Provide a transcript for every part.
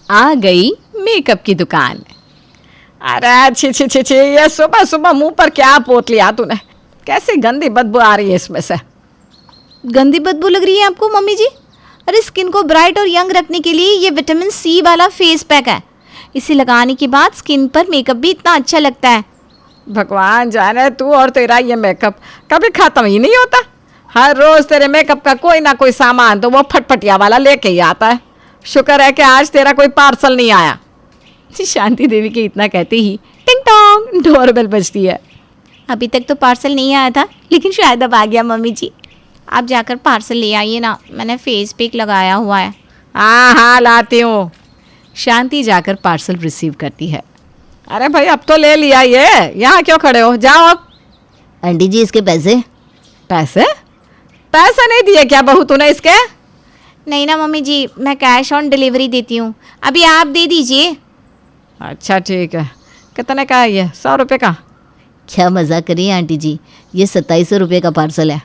आ गई मेकअप की दुकान। अरे छी छी छी छी, ये सुबह सुबह मुंह पर क्या पोत लिया तूने? कैसी गंदी बदबू आ रही है इसमें से। गंदी बदबू लग रही है आपको मम्मी जी? अरे स्किन को ब्राइट और यंग रखने के लिए ये विटामिन सी वाला फेस पैक है। इसे लगाने के बाद स्किन पर मेकअप भी इतना अच्छा लगता है। भगवान जाने तू और तेरा ये मेकअप कभी खत्म ही नहीं होता। हर रोज तेरे मेकअप का कोई ना कोई सामान तो वो फटफटिया वाला लेके ही आता है। शुक्र है कि आज तेरा कोई पार्सल नहीं आया। शांति देवी के इतना कहते ही टिंग टोंग डोरबेल बजती है। अभी तक तो पार्सल नहीं आया था, लेकिन शायद अब आ गया। मम्मी जी आप जाकर पार्सल ले आइए ना, मैंने फेस पैक लगाया हुआ है। हाँ हाँ लाती हूँ। शांति जाकर पार्सल रिसीव करती है। अरे भाई अब तो ले लिया ये, यहाँ क्यों खड़े हो, जाओ अब। आंटी जी इसके पैसे? पैसे? पैसे नहीं दिए क्या बहू तूने इसके? नहीं ना मम्मी जी, मैं कैश ऑन डिलीवरी देती हूँ, अभी आप दे दीजिए। अच्छा ठीक है, कितने का है ये? 100 रुपये का? क्या मजाक करिए आंटी जी, ये 2700 रुपये का पार्सल है।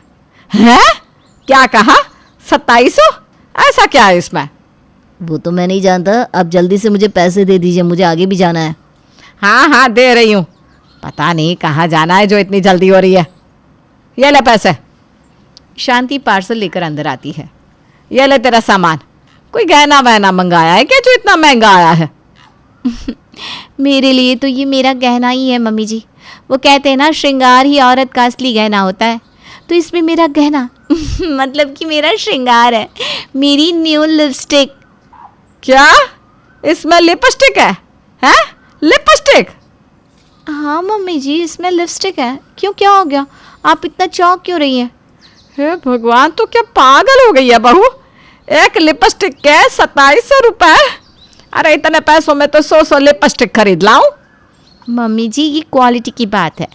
हैं? क्या कहा? 2700? ऐसा क्या है इसमें? वो तो मैं नहीं जानता, आप जल्दी से मुझे पैसे दे दीजिए, मुझे आगे भी जाना है। हाँ हाँ दे रही हूँ। पता नहीं कहाँ जाना है जो इतनी जल्दी हो रही है। ये ले पैसे। शांति पार्सल लेकर अंदर आती है। ये ले तेरा सामान। कोई गहना वहना मंगाया है क्या जो इतना महंगा आया है? मेरे लिए तो ये मेरा गहना ही है मम्मी जी। वो कहते हैं ना, श्रृंगार ही औरत का असली गहना होता है, तो इसमें मेरा गहना मतलब कि मेरा श्रृंगार है, मेरी न्यू लिपस्टिक। क्या इसमें लिपस्टिक है? हैं? लिपस्टिक? हाँ मम्मी जी इसमें लिपस्टिक है। क्यों, क्या हो गया? आप इतना चौंक क्यों रही हैं? हे भगवान, तो क्या पागल हो गई है बहू? एक लिपस्टिक के 2700 रुपये? अरे इतने पैसों में तो 100 लिपस्टिक खरीद लाऊं। मम्मी जी ये क्वालिटी की बात है,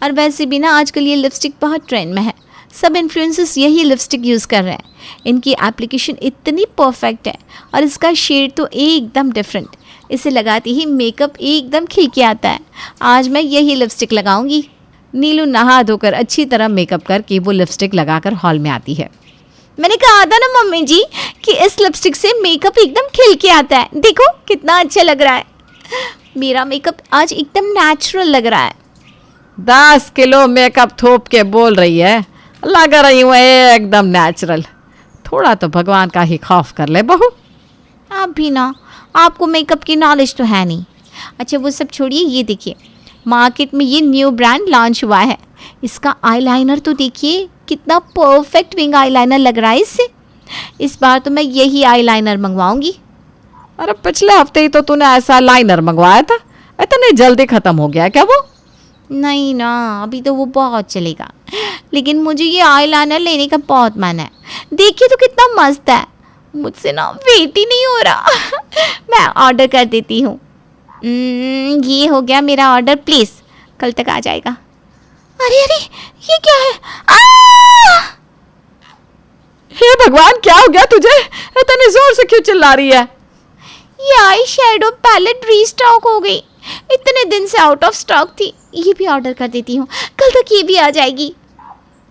और वैसे भी ना आजकल ये लिपस्टिक बहुत ट्रेंड में है, सब इन्फ्लुएंसर्स यही लिपस्टिक यूज़ कर रहे हैं। इनकी एप्लीकेशन इतनी परफेक्ट है और इसका शेड तो एकदम डिफरेंट, इसे लगाते ही मेकअप एकदम खिलके आता है। आज मैं यही लिपस्टिक लगाऊंगी। नीलू नहा धोकर अच्छी तरह मेकअप करके वो लिपस्टिक लगाकर हॉल में आती है। मैंने कहा था ना मम्मी जी कि इस लिपस्टिक से मेकअप एकदम खिलके आता है। देखो कितना अच्छा लग रहा है, मेरा मेकअप आज एकदम नेचुरल लग रहा है। 10 किलो मेकअप थोप के बोल रही है, लग रही हूँ एकदम नेचुरल। थोड़ा तो भगवान का ही खौफ कर ले बहू। आप भी ना, आपको मेकअप की नॉलेज तो है नहीं। अच्छा वो सब छोड़िए, ये देखिए मार्केट में ये न्यू ब्रांड लॉन्च हुआ है। इसका आईलाइनर तो देखिए कितना परफेक्ट विंग आईलाइनर लग रहा है इससे। इस बार तो मैं यही आईलाइनर मंगवाऊंगी। अरे पिछले हफ्ते ही तो तूने ऐसा लाइनर मंगवाया था, इतनी जल्दी ख़त्म हो गया क्या वो? नहीं ना, अभी तो वो बहुत चलेगा, लेकिन मुझे ये आईलाइनर लेने का बहुत मन है। देखिए तो कितना मस्त है, मुझसे ना वेट ही नहीं हो रहा। मैं ऑर्डर कर देती हूँ। ये हो गया मेरा ऑर्डर, प्लीज़ कल तक आ जाएगा। अरे अरे ये क्या है? हे भगवान, क्या हो गया तुझे? इतने जोर से क्यों चिल्ला रही है? ये आई शेडो पैलेट रीस्टॉक हो गई, इतने दिन से आउट ऑफ स्टॉक थी। ये भी ऑर्डर कर देती हूँ, कल तक ये भी आ जाएगी।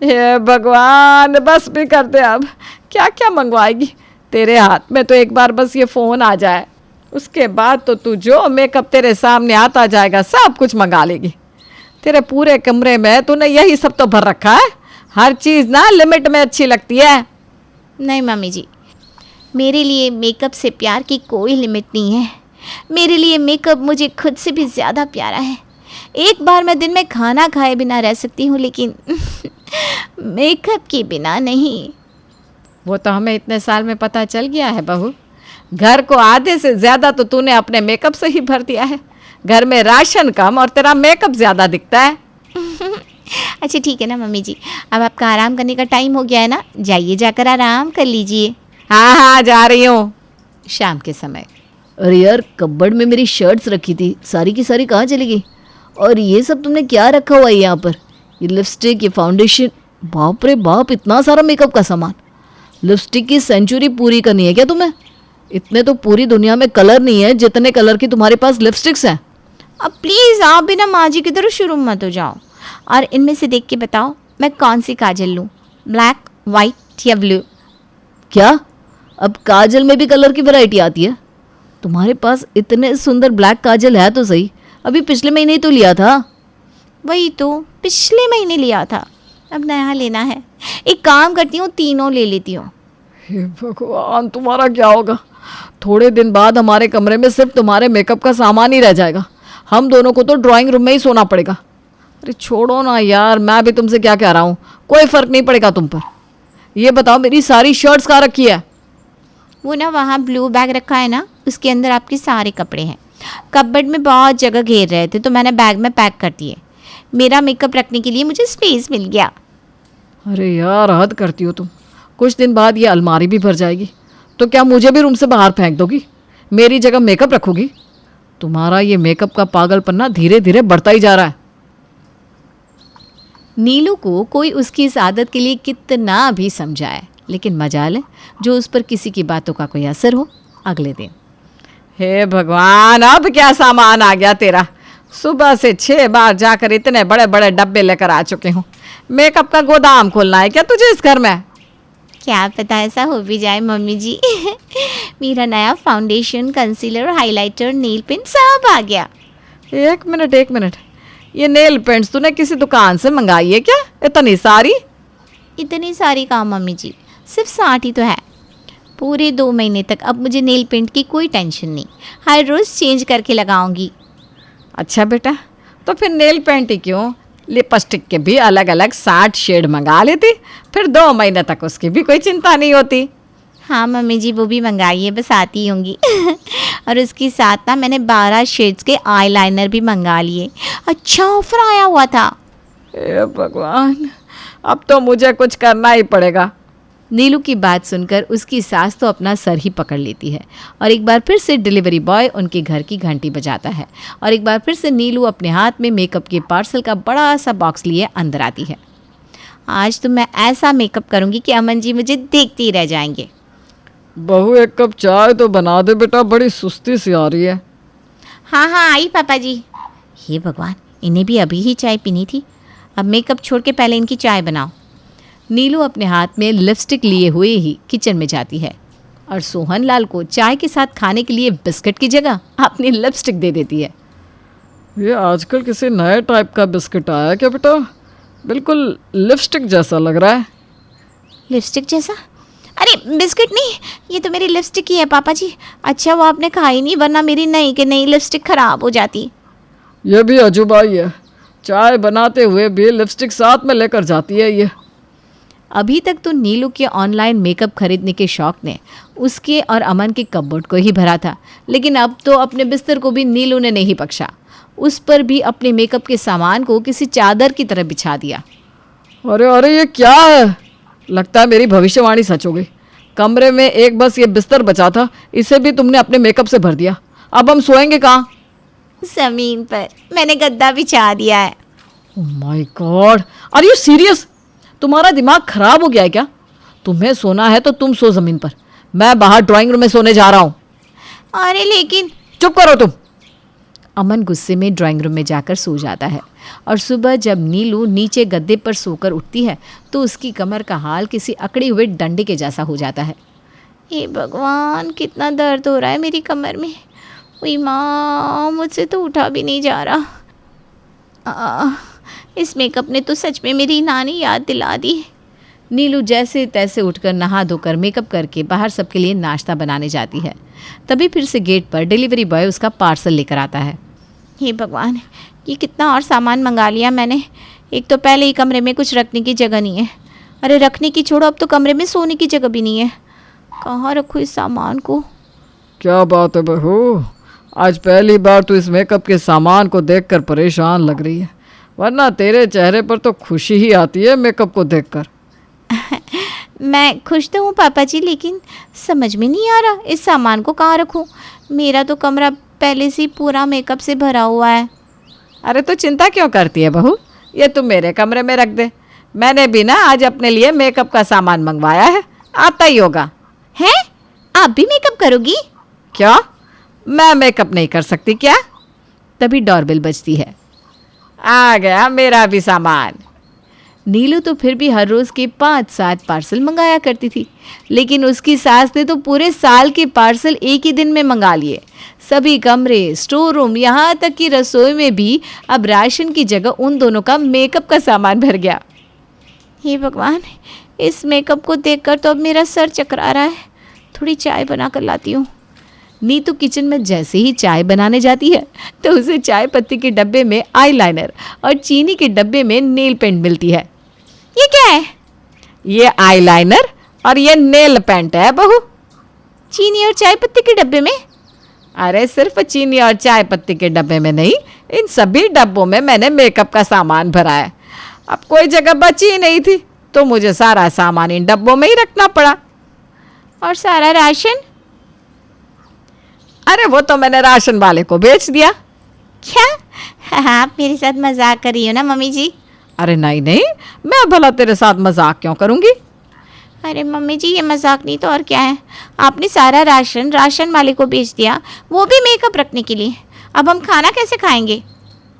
हे भगवान, बस भी कर दे अब। क्या क्या मंगवाएगी? तेरे हाथ में तो एक बार बस ये फ़ोन आ जाए, उसके बाद तो तू जो मेकअप तेरे सामने आता जाएगा सब कुछ मंगा लेगी। तेरे पूरे कमरे में तूने यही सब तो भर रखा है। हर चीज़ ना लिमिट में अच्छी लगती है। नहीं मम्मी जी, मेरे लिए मेकअप से प्यार की कोई लिमिट नहीं है। मेरे लिए मेकअप मुझे खुद से भी ज़्यादा प्यारा है। एक बार मैं दिन में खाना खाए बिना रह सकती हूँ, लेकिन मेकअप के बिना नहीं। वो तो हमें इतने साल में पता चल गया है बहू। घर को आधे से ज़्यादा तो तूने अपने मेकअप से ही भर दिया है। घर में राशन कम और तेरा मेकअप ज़्यादा दिखता है। अच्छा ठीक है ना मम्मी जी, अब आपका आराम करने का टाइम हो गया है ना, जाइए जाकर आराम कर लीजिए। हाँ हाँ जा रही हूँ। शाम के समय। अरे यार, कपबोर्ड में मेरी शर्ट्स रखी थी, सारी की सारी कहाँ चली गई? और ये सब तुमने क्या रखा हुआ है यहाँ पर? ये लिपस्टिक, ये फाउंडेशन, बाप रे बाप, इतना सारा मेकअप का सामान। लिपस्टिक की सेंचुरी पूरी करनी है क्या तुम्हें? इतने तो पूरी दुनिया में कलर नहीं है जितने कलर की तुम्हारे पास लिपस्टिक्स हैं। अब प्लीज़ आप बिना माँ जी की तरह शुरू मत हो जाओ, और इनमें से देख के बताओ मैं कौन सी काजल लूँ, ब्लैक, वाइट या ब्लू? क्या अब काजल में भी कलर की वैरायटी आती है? तुम्हारे पास इतने सुंदर ब्लैक काजल है तो सही, अभी पिछले महीने ही तो लिया था। वही तो, पिछले महीने लिया था, अब नया लेना है। एक काम करती हूँ, तीनों ले लेती हूँ। हे भगवान, तुम्हारा क्या होगा? थोड़े दिन बाद हमारे कमरे में सिर्फ तुम्हारे मेकअप का सामान ही रह जाएगा। हम दोनों को तो ड्राइंग रूम में ही सोना पड़ेगा। अरे छोड़ो ना यार, मैं भी तुमसे क्या कह रहा हूँ, कोई फ़र्क नहीं पड़ेगा तुम पर। ये बताओ, मेरी सारी शर्ट्स कहाँ रखी है? वो ना वहाँ ब्लू बैग रखा है ना, उसके अंदर आपके सारे कपड़े हैं। कपबोर्ड में बहुत जगह घेर रहे थे तो मैंने बैग में पैक कर दिए। मेरा मेकअप रखने के लिए मुझे स्पेस मिल गया। अरे यार, हद करती हो तुम। कुछ दिन बाद ये अलमारी भी भर जाएगी तो क्या मुझे भी रूम से बाहर फेंक दोगी? मेरी जगह मेकअप रखोगी? तुम्हारा ये मेकअप का पागलपन्ना धीरे धीरे बढ़ता ही जा रहा है। नीलू को कोई उसकी इस आदत के लिए कितना भी समझाए, लेकिन मजाल है जो उस पर किसी की बातों का कोई असर हो। अगले दिन, हे भगवान, अब क्या सामान आ गया तेरा? सुबह से 6 बार जाकर इतने बड़े बड़े डब्बे लेकर आ चुके हूँ। मेकअप का गोदाम खोलना है क्या तुझे इस घर में? क्या पता ऐसा हो भी जाए मम्मी जी। मेरा नया foundation, concealer, highlighter, nail paint सब आ गया। एक मिनट, ये नेल पेंट्स तूने किसी दुकान से मंगाई है क्या, इतनी सारी? इतनी सारी काम मम्मी जी, सिर्फ 60 ही तो है। पूरे 2 महीने तक अब मुझे नेल पेंट की कोई टेंशन नहीं, हर रोज़ चेंज करके लगाऊंगी। अच्छा बेटा, तो फिर नेल पेंट ही क्यों, लिपस्टिक के भी अलग अलग 60 शेड मंगा लेती, फिर 2 महीने तक उसकी भी कोई चिंता नहीं होती। हाँ मम्मी जी, वो भी मंगाई है, बस आती होंगी। और उसके साथ ना मैंने 12 शेड्स के आईलाइनर भी मंगा लिए। अच्छा ऑफर आया हुआ था। हे भगवान, अब तो मुझे कुछ करना ही पड़ेगा। नीलू की बात सुनकर उसकी सास तो अपना सर ही पकड़ लेती है और एक बार फिर से डिलीवरी बॉय उनके घर की घंटी बजाता है और एक बार फिर से नीलू अपने हाथ में मेकअप के पार्सल का बड़ा सा बॉक्स लिए अंदर आती है। आज तो मैं ऐसा मेकअप करूंगी कि अमन जी मुझे देखते ही रह जाएंगे। बहू, एक कप चाय तो बना दे बेटा, बड़ी सुस्ती सी आ रही है। हाँ हाँ आई पापा जी। हे भगवान, इन्हें भी अभी ही चाय पीनी थी। अब मेकअप छोड़ के पहले इनकी चाय बनाओ। नीलू अपने हाथ में लिपस्टिक लिए हुए ही किचन में जाती है और सोहन लाल को चाय के साथ खाने के लिए बिस्किट की जगह अपनी लिपस्टिक दे देती है। ये आजकल किसी नए टाइप का बिस्किट आया है क्या बेटा? बिल्कुल लिपस्टिक जैसा लग रहा है। लिपस्टिक जैसा? अरे बिस्किट नहीं, ये तो मेरी लिपस्टिक ही है पापा जी। अच्छा वो आपने खाई नहीं, वरना मेरी नई के नई लिपस्टिक खराब हो जाती। ये भी अजूबा ही है, चाय बनाते हुए भी लिपस्टिक साथ में लेकर जाती है ये। अभी तक तो नीलू के ऑनलाइन मेकअप खरीदने के शौक ने उसके और अमन के कपबोर्ड को ही भरा था, लेकिन अब तो अपने बिस्तर को भी नीलू ने नहीं बख्शा। उस पर भी अपने मेकअप के सामान को किसी चादर की तरह बिछा दिया। अरे अरे, ये क्या है? लगता है मेरी भविष्यवाणी सच हो गई। कमरे में एक बस ये बिस्तर बचा था, इसे भी तुमने अपने मेकअप से भर दिया। अब हम सोएंगे कहाँ? जमीन पर मैंने गद्दा बिछा दिया है। Oh my God, are you serious? तुम्हारा दिमाग खराब हो गया है क्या? तुम्हें सोना है तो तुम सो जमीन पर, मैं बाहर ड्राइंग रूम में सोने जा रहा हूँ। अरे लेकिन। चुप करो तुम। अमन गुस्से में ड्राइंग रूम में जाकर सो जाता है और सुबह जब नीलू नीचे गद्दे पर सोकर उठती है तो उसकी कमर का हाल किसी अकड़े हुए डंडे के जैसा हो जाता है। हे भगवान, कितना दर्द हो रहा है मेरी कमर में। वही माँ, मुझसे तो उठा भी नहीं जा रहा। इस मेकअप ने तो सच में मेरी नानी याद दिला दी। नीलू जैसे तैसे उठकर नहा धोकर मेकअप करके बाहर सबके लिए नाश्ता बनाने जाती है। तभी फिर से गेट पर डिलीवरी बॉय उसका पार्सल लेकर आता है। हे भगवान, ये कितना और सामान मंगा लिया मैंने। एक तो पहले ही कमरे में कुछ रखने की जगह नहीं है। अरे रखने की छोड़ो, अब तो कमरे में सोने की जगह भी नहीं है। कहाँ रखूँ इस सामान को? क्या बात है बहू, आज पहली बार तू इस मेकअप के सामान को देखकर परेशान लग रही है, वरना तेरे चेहरे पर तो खुशी ही आती है मेकअप को देखकर। मैं खुश तो हूँ पापा जी, लेकिन समझ में नहीं आ रहा इस सामान को कहाँ रखूँ। मेरा तो कमरा पहले से पूरा मेकअप से भरा हुआ है। अरे तो चिंता क्यों करती है बहू, ये तुम मेरे कमरे में रख दे। मैंने भी ना आज अपने लिए मेकअप का सामान मंगवाया है, आता ही होगा। हैं? आप भी मेकअप करोगी? क्यों, मैं मेकअप नहीं कर सकती क्या? तभी डोरबेल बजती है। आ गया मेरा भी सामान। नीलू तो फिर भी हर रोज़ के 5-7 पार्सल मंगाया करती थी, लेकिन उसकी सास ने तो पूरे साल के पार्सल एक ही दिन में मंगा लिए। सभी कमरे, स्टोर रूम, यहाँ तक कि रसोई में भी अब राशन की जगह उन दोनों का मेकअप का सामान भर गया। हे भगवान, इस मेकअप को देखकर तो अब मेरा सर चकरा रहा है। थोड़ी चाय बना कर लाती हूँ। नीतू किचन में जैसे ही चाय बनाने जाती है तो उसे चाय पत्ती के डब्बे में आईलाइनर और चीनी के डब्बे में नेल पेंट मिलती है। ये क्या है? ये आईलाइनर और ये नेल पेंट है बहू। चीनी और चाय पत्ती के डब्बे में? अरे सिर्फ चीनी और चाय पत्ती के डब्बे में नहीं, इन सभी डब्बों में मैंने मेकअप का सामान भरा है। अब कोई जगह बची ही नहीं थी तो मुझे सारा सामान इन डब्बों में ही रखना पड़ा। और सारा राशन? अरे वो तो मैंने राशन वाले को बेच दिया। क्या? आप मेरे साथ मजाक कर रही हो ना मम्मी जी? अरे नहीं नहीं, मैं भला तेरे साथ मजाक क्यों करूंगी। अरे मम्मी जी, ये मजाक नहीं तो और क्या है। आपने सारा राशन वाले को बेच दिया, वो भी मेकअप रखने के लिए। अब हम खाना कैसे खाएंगे?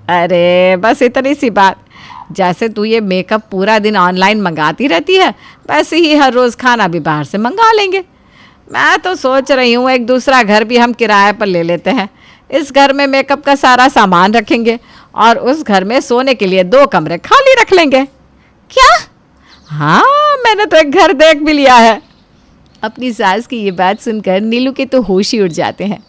अरे बस इतनी सी बात। जैसे तू ये मेकअप पूरा दिन ऑनलाइन मंगाती रहती है, वैसे ही हर रोज़ खाना भी बाहर से मंगा लेंगे। मैं तो सोच रही हूँ एक दूसरा घर भी हम किराए पर ले लेते हैं। इस घर में मेकअप का सारा सामान रखेंगे और उस घर में सोने के लिए 2 कमरे खाली रख लेंगे। क्या? हाँ, मैंने तो एक घर देख भी लिया है। अपनी सास की ये बात सुनकर नीलू के तो होश ही उड़ जाते हैं।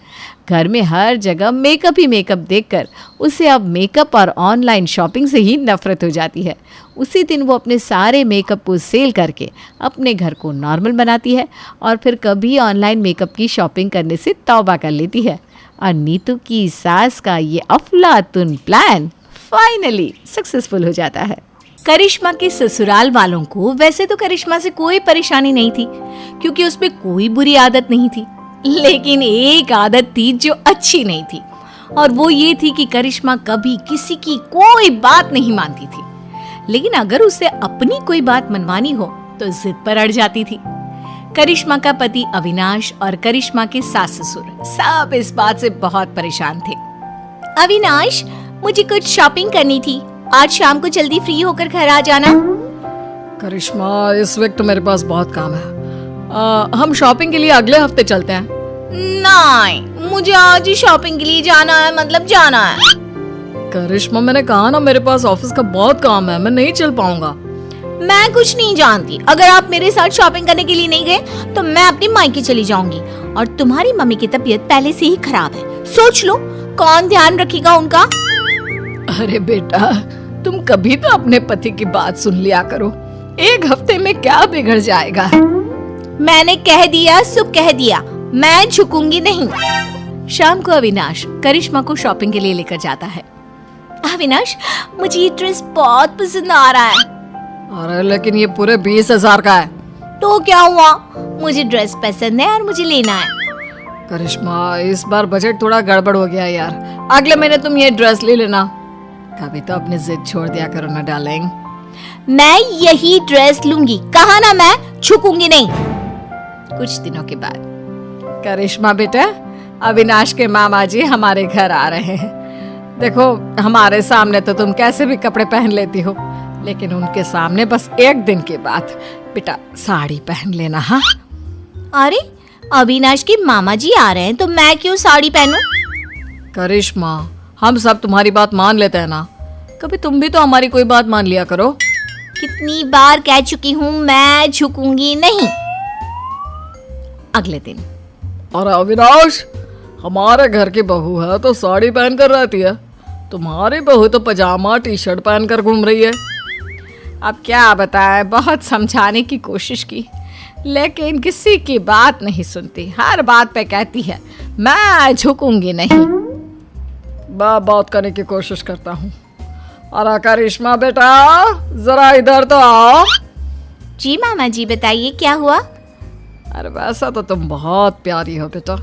घर में हर जगह मेकअप ही मेकअप देखकर उसे अब मेकअप और ऑनलाइन शॉपिंग से ही नफरत हो जाती है। उसी दिन वो अपने सारे मेकअप को सेल करके अपने घर को नॉर्मल बनाती है और फिर कभी ऑनलाइन मेकअप की शॉपिंग करने से तौबा कर लेती है। और नीतू की सास का ये अफलातुन प्लान फाइनली सक्सेसफुल हो जाता है। करिश्मा के ससुराल वालों को वैसे तो करिश्मा से कोई परेशानी नहीं थी, क्योंकि उसमें कोई बुरी आदत नहीं थी। लेकिन एक आदत थी जो अच्छी नहीं थी, और वो ये थी कि करिश्मा कभी किसी की कोई बात नहीं मानती थी। लेकिन अगर उसे अपनी कोई बात मनवानी हो तो जिद पर अड़ जाती थी। करिश्मा का पति अविनाश और करिश्मा के सास ससुर सब इस बात से बहुत परेशान थे। अविनाश, मुझे कुछ शॉपिंग करनी थी। आज शाम को जल्दी फ्री होकर घर आ जाना। करिश्मा, इस वक्त तो मेरे पास बहुत काम है। हम शॉपिंग के लिए अगले हफ्ते चलते हैं। नहीं, मुझे आज ही शॉपिंग के लिए जाना है, मतलब जाना है। करिश्मा, मैंने कहा ना मेरे पास ऑफिस का बहुत काम है, मैं नहीं चल पाऊंगा। मैं कुछ नहीं जानती। अगर आप मेरे साथ शॉपिंग करने के लिए नहीं गए तो मैं अपनी मायके चली जाऊंगी। और तुम्हारी मम्मी की तबीयत पहले से ही खराब है, सोच लो कौन ध्यान रखेगा उनका। अरे बेटा, तुम कभी तो अपने पति की बात सुन लिया करो। एक हफ्ते में क्या बिगड़ जाएगा। मैंने कह दिया सो कह दिया, मैं झुकूंगी नहीं। शाम को अविनाश करिश्मा को शॉपिंग के लिए लेकर जाता है। अविनाश, मुझे ये ड्रेस बहुत पसंद आ रहा है। अरे लेकिन ये पूरे 20,000 का है। तो क्या हुआ, मुझे ड्रेस पसंद है और मुझे लेना है। करिश्मा, इस बार बजट थोड़ा गड़बड़ हो गया यार। अगले महीने तुम ये ड्रेस ले लेना। कभी तो अपनी जिद छोड़ दिया करो ना डार्लिंग। मैं यही ड्रेस लूंगी, कहा ना, मैं झुकूंगी नहीं। कुछ दिनों के बाद करिश्मा बेटा, अविनाश के मामा जी हमारे घर आ रहे हैं। देखो, हमारे सामने तो तुम कैसे भी कपड़े पहन लेती हो, लेकिन उनके सामने बस एक दिन की बात, बेटा साड़ी पहन लेना। हाँ? अरे, अविनाश के मामा जी आ रहे हैं तो मैं क्यों साड़ी पहनूं? करिश्मा, हम सब तुम्हारी बात मान लेते हैं ना, कभी तुम भी तो हमारी कोई बात मान लिया करो। कितनी बार कह चुकी हूँ, मैं झुकूंगी नहीं। अगले दिन, और अविनाश, हमारे घर की बहू है तो साड़ी पहन कर रहती है, तुम्हारी बहू तो पजामा टी शर्ट पहन कर घूम रही है। अब क्या बताएं, बहुत समझाने की कोशिश की लेकिन किसी की बात नहीं सुनती। हर बात पे कहती है मैं झुकूंगी नहीं। बात करने की कोशिश करता हूँ। अरे करिश्मा बेटा, जरा इधर तो आओ। जी मामा जी, बताइए क्या हुआ? अरे वैसा तो तुम बहुत प्यारी हो बेटा,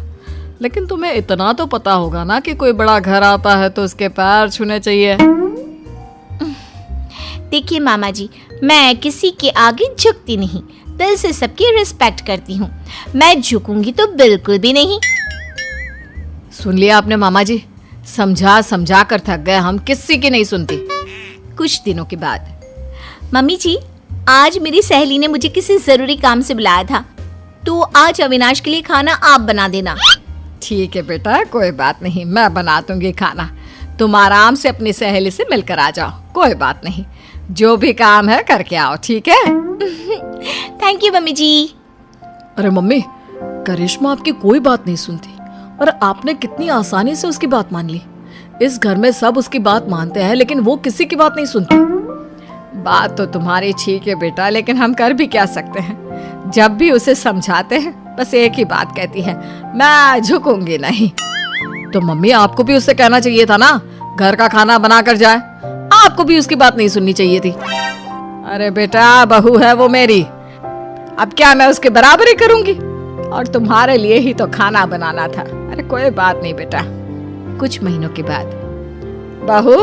लेकिन तुम्हें इतना तो पता होगा ना कि कोई बड़ा घर आता है तो उसके पैर छूने चाहिए। देखिए मामा जी, मैं किसी के आगे झुकती नहीं, दिल से सबकी रिस्पेक्ट करती हूँ। मैं झुकूंगी तो बिल्कुल भी नहीं। सुन लिया आपने मामा जी, समझा समझा कर थक गए हम, किसी की नहीं सुनती। कुछ दिनों के बाद मम्मी जी, आज मेरी सहेली ने मुझे किसी जरूरी काम से बुलाया था, तो आज अविनाश के लिए खाना आप बना देना। ठीक है बेटा, कोई बात नहीं, मैं बना दूंगी खाना। तुम आराम से अपनी सहेली से मिलकर आ जाओ, कोई बात नहीं। जो भी काम है करके आओ, ठीक है? थैंक यू मम्मी जी। अरे मम्मी, करिश्मा आपकी कोई बात नहीं सुनती और आपने कितनी आसानी से उसकी बात मान ली। इस घर में सब उसकी बात मानते हैं लेकिन वो किसी की बात नहीं सुनती। बात तो तुम्हारी ठीक है बेटा, लेकिन हम कर भी क्या सकते हैं। जब भी उसे समझाते हैं बस एक ही बात कहती है, मैं झुकूंगी नहीं। तो मम्मी आपको भी उससे कहना चाहिए था ना, घर का खाना बना कर जाए। आपको भी उसकी बात नहीं सुननी चाहिए थी। अरे बेटा, बहू है वो मेरी, अब क्या मैं उसके बराबरी करूंगी? और तुम्हारे लिए ही तो खाना बनाना था। अरे कोई बात नहीं बेटा। कुछ महीनों के बाद, बहू,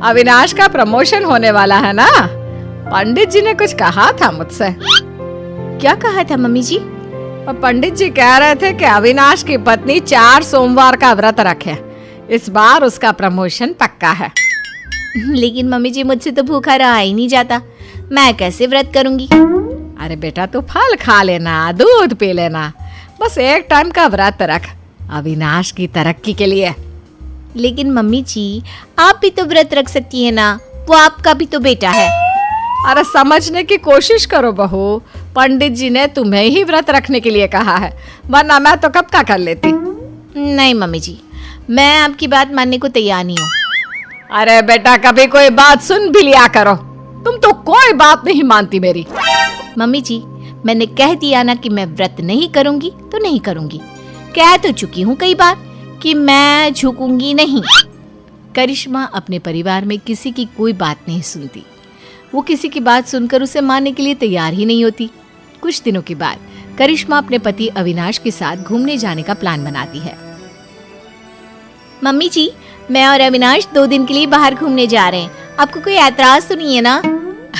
अविनाश का प्रमोशन होने वाला है ना? पंडित जी ने कुछ कहा था मुझसे। क्या कहा था मम्मी जी? और पंडित जी कह रहे थे कि अविनाश की पत्नी 4 सोमवार का व्रत रखे, इस बार उसका प्रमोशन पक्का है। लेकिन मम्मी जी, मुझसे तो भूखा रहा ही नहीं जाता, मैं कैसे व्रत करूंगी? अरे बेटा, तू फल खा लेना, दूध पी लेना, बस एक टाइम का व्रत रख अविनाश की तरक्की के लिए। लेकिन मम्मी जी, आप भी तो व्रत रख सकती है ना, वो आपका भी तो बेटा है। अरे समझने की कोशिश करो बहू, पंडित जी ने तुम्हें ही व्रत रखने के लिए कहा है, वरना मैं तो कब का कर लेती। नहीं मम्मी जी, मैं आपकी बात मानने को तैयार नहीं हूँ। अरे बेटा, कभी कोई बात सुन भी लिया करो, तुम तो कोई बात नहीं मानती मेरी। मम्मी जी, मैंने कह दिया ना कि मैं व्रत नहीं करूंगी तो नहीं करूंगी। कह तो चुकी हूँ कई बार कि मैं झुकूंगी नहीं। करिश्मा अपने परिवार में किसी की कोई बात नहीं सुनती। वो किसी की बात सुनकर उसे मानने के लिए तैयार ही नहीं होती। कुछ दिनों के बाद करिश्मा अपने पति अविनाश के साथ घूमने जाने का प्लान बनाती है। मम्मी जी, मैं और अविनाश 2 दिन के लिए बाहर घूमने जा रहे हैं, आपको कोई ऐतराज तो नहीं है ना?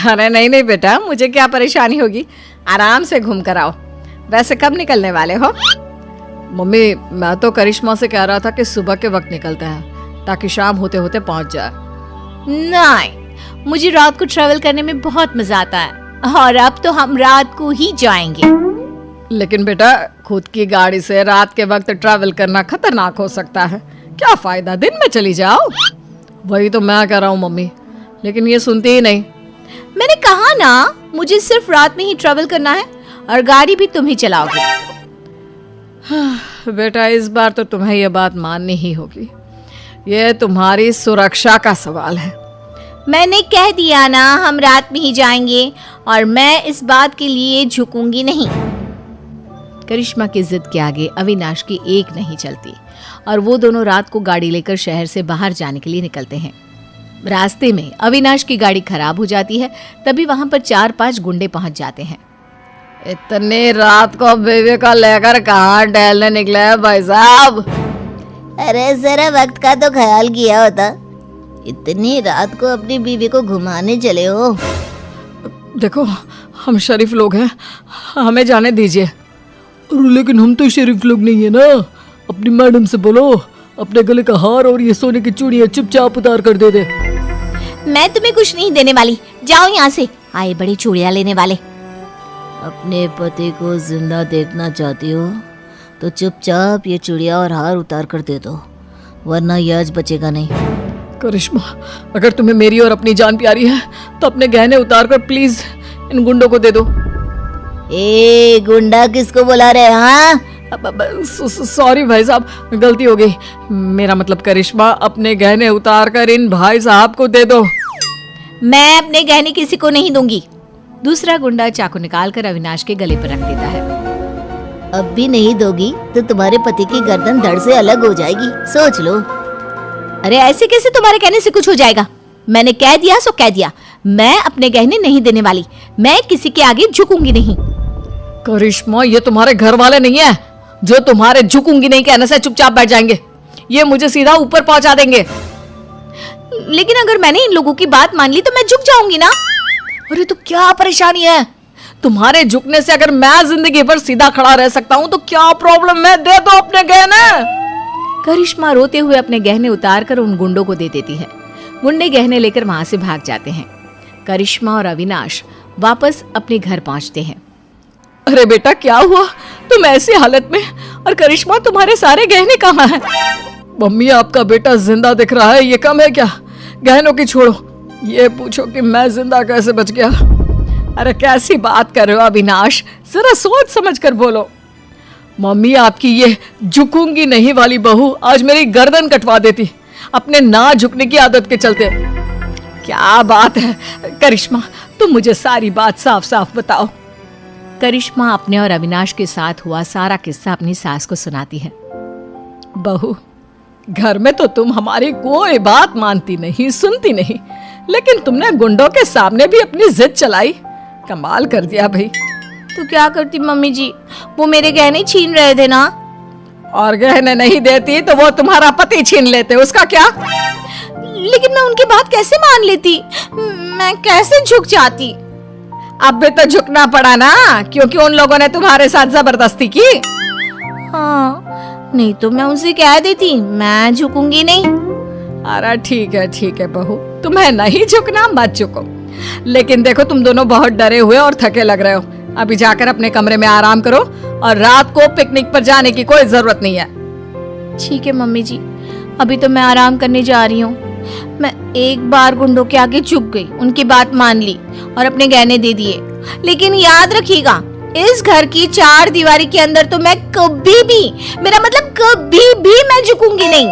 अरे नहीं नहीं बेटा, मुझे क्या परेशानी होगी, आराम से घूम कर आओ। वैसे कब निकलने वाले हो? मम्मी, मैं तो करिश्मा से कह रहा था कि सुबह के वक्त निकलते हैं ताकि शाम होते होते पहुंच जाए। नहीं, मुझे रात को ट्रैवल करने में बहुत मजा आता है और अब तो हम रात को ही जाएंगे। लेकिन बेटा, खुद की गाड़ी से रात के वक्त ट्रैवल करना खतरनाक हो सकता है, क्या फायदा दिन में चली जाओ। वही तो मैं कह रहा हूँ मम्मी, लेकिन ये सुनती ही नहीं। मैंने कहा ना, मुझे सिर्फ रात में ही ट्रैवल करना है और गाड़ी भी तुम ही चलाओगे। बेटा, इस बार तो तुम्हें यह बात माननी ही होगी, ये तुम्हारी सुरक्षा का सवाल है। मैंने कह दिया ना, हम रात में ही जाएंगे और मैं इस बात के लिए झुकूंगी नहीं। करिश्मा की जिद के आगे अविनाश की एक नहीं चलती और वो दोनों रात को गाड़ी लेकर शहर से बाहर जाने के लिए निकलते हैं। रास्ते में अविनाश की गाड़ी खराब हो जाती है, तभी वहां पर 4-5 गुंडे पहुंच जाते हैं। इतनी रात को बेबी को लेकर कहाँ टहलने निकले हैं भाई साहब? अरे जरा वक्त का तो ख्याल किया होता, इतनी रात को अपनी बीवी को घुमाने चले हो। देखो, हम शरीफ लोग हैं, हमें जाने दीजिए। लेकिन हम तो शरीफ लोग नहीं है ना। अपनी मैडम से बोलो अपने गले का हार और ये सोने की चूड़ियां चुपचाप उतार कर दे दे। मैं तुम्हें कुछ नहीं देने वाली, जाओ यहाँ से, आए बड़ी चूड़ियां लेने वाले। अपने पति को जिंदा देखना चाहती हो तो चुपचाप ये चूड़ियां और हार उतार कर दे दो, वरना ये आज बचेगा नहीं। करिश्मा, अगर तुम्हें मेरी और अपनी जान प्यारी है तो अपने गहने उतार कर प्लीज इन गुंडों को दे दो। ए गुंडा किसको बुला रहे? हाँ, सॉरी भाई साहब, गलती हो गई। मेरा मतलब करिश्मा, अपने गहने उतार कर इन भाई साहब को दे दो। मैं अपने गहने किसी को नहीं दूंगी। दूसरा गुंडा चाकू निकालकर अविनाश के गले पर रख देता है। अब भी नहीं दोगी तो तुम्हारे पति की गर्दन धड़ से अलग हो जाएगी, सोच लो। अरे ऐसे कैसे तुम्हारे कहने से कुछ हो जाएगा? मैंने कह दिया सो कह दिया, मैं अपने गहने नहीं देने वाली, मैं किसी के आगे झुकूंगी नहीं। करिश्मा, ये तुम्हारे घर वाले नहीं है जो तुम्हारे झुकूंगी नहीं कहने से चुपचाप बैठ जाएंगे, ये मुझे सीधा ऊपर पहुंचा देंगे। लेकिन अगर मैंने इन लोगों की बात मान ली तो मैं झुक जाऊंगी ना। अरे तो क्या परेशानी है? तुम्हारे झुकने से अगर मैं जिंदगी भर सीधा खड़ा रह सकता हूँ तो क्या प्रॉब्लम है? दे दो अपने गहने। करिश्मा रोते हुए अपने गहने उतारकर उन गुंडों को दे देती है। गुंडे गहने लेकर वहां से भाग जाते हैं। करिश्मा और अविनाश वापस अपने घर पहुंचते हैं। अरे बेटा क्या हुआ, तुम ऐसी हालत में? और करिश्मा तुम्हारे सारे गहने कहाँ हैं? मम्मी आपका बेटा जिंदा दिख रहा है, ये कम है क्या? गहनों की छोड़ो, ये पूछो कि मैं जिंदा कैसे बच गया। अरे कैसी बात कर रहे हो अविनाश, जरा सोच समझ कर बोलो। मम्मी आपकी ये झुकूंगी नहीं वाली बहू आज मेरी गर्दन कटवा देती, अपने ना झुकने की आदत के चलते। क्या बात है करिश्मा, तुम मुझे सारी बात साफ साफ बताओ। करिश्मा अपने और अविनाश के साथ हुआ सारा किस्सा अपनी सास को सुनाती है। बहू, घर में तो तुम हमारी कोई बात मानती नहीं, सुनती नहीं, लेकिन तुमने गुंडों के सामने भी अपनी जिद चलाई। कमाल कर दिया भाई। तो क्या करती मम्मी जी, वो मेरे गहने छीन रहे थे ना। और गहने नहीं देती तो वो तुम्हारा पति छीन लेते, उसका क्या? लेकिन मैं उनकी बात कैसे मान लेती, मैं कैसे झुक जाती। अब भी तो झुकना पड़ा ना, क्योंकि उन लोगों ने तुम्हारे साथ जबरदस्ती की। हाँ, नहीं तो मैं उनसे कह देती मैं झुकूंगी नहीं। अरे ठीक है बहू, तुम्हें नहीं झुकना मत झुको, लेकिन देखो तुम दोनों बहुत डरे हुए और थके लग रहे हो। अभी जाकर अपने कमरे में आराम करो, और रात को पिकनिक पर जाने की कोई जरूरत नहीं है। ठीक है मम्मी जी, अभी तो मैं आराम करने जा रही हूँ। मैं एक बार गुंडों के आगे झुक गई, उनकी बात मान ली और अपने गहने दे दिए, लेकिन याद रखिएगा इस घर की 4 दीवारी के अंदर तो मैं कभी भी, मेरा मतलब कभी भी मैं झुकूंगी नहीं।